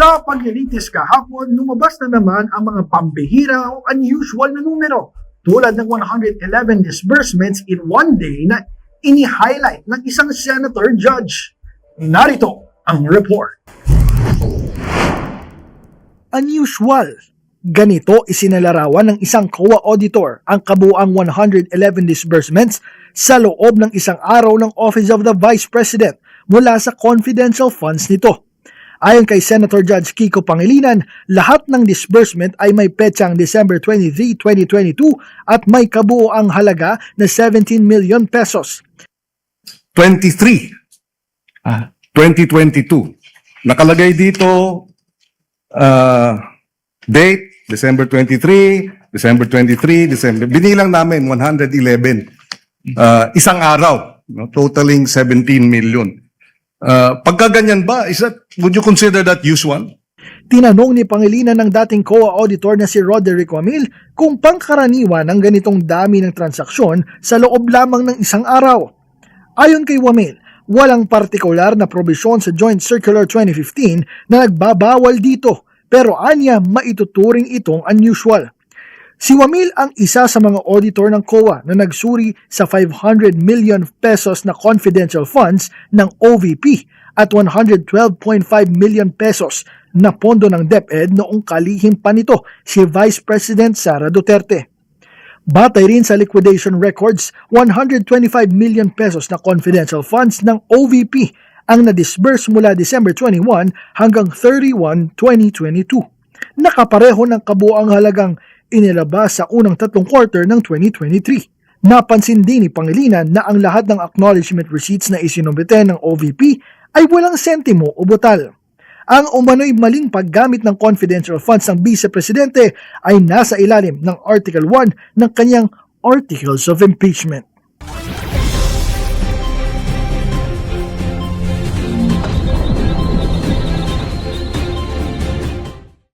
Sa paglilitis kahapon, lumabas na naman ang mga pambihira o unusual na numero tulad ng 111 disbursements in one day na ini-highlight ng isang senator judge. Narito ang report. Unusual. Ganito isinalarawan ng isang COA auditor ang kabuuang 111 disbursements sa loob ng isang araw ng Office of the Vice President mula sa confidential funds nito. Ayon kay Senator Judge Kiko Pangilinan, lahat ng disbursement ay may petsang December 23, 2022 at may kabuuang halaga na 17 million pesos. 2022. Nakalagay dito date, December 23, December 23, December. Binilang namin 111. Isang araw, no, totaling 17 million. Pagka ganyan ba, would you consider that usual? Tinanong ni Pangilinan ng dating COA auditor na si Roderick Wamil kung pangkaraniwan ang ganitong dami ng transaksyon sa loob lamang ng isang araw. Ayon kay Wamil, walang partikular na probisyon sa Joint Circular 2015 na nagbabawal dito, pero anya maituturing itong unusual. Si Wamil ang isa sa mga auditor ng COA na nagsuri sa 500 million pesos na confidential funds ng OVP at 112.5 million pesos na pondo ng DepEd noong kalihim pa nito si Vice President Sara Duterte. Batay rin sa liquidation records, 125 million pesos na confidential funds ng OVP ang na-disburse mula December 21 hanggang 31, 2022. Nakapareho ng kabuuang halagang inilabas sa unang tatlong quarter ng 2023. Napansin din ni Pangilinan na ang lahat ng acknowledgement receipts na isinumbite ng OVP ay walang sentimo o butal. Ang umano'y maling paggamit ng confidential funds ng Vice Presidente ay nasa ilalim ng Article 1 ng kanyang Articles of Impeachment.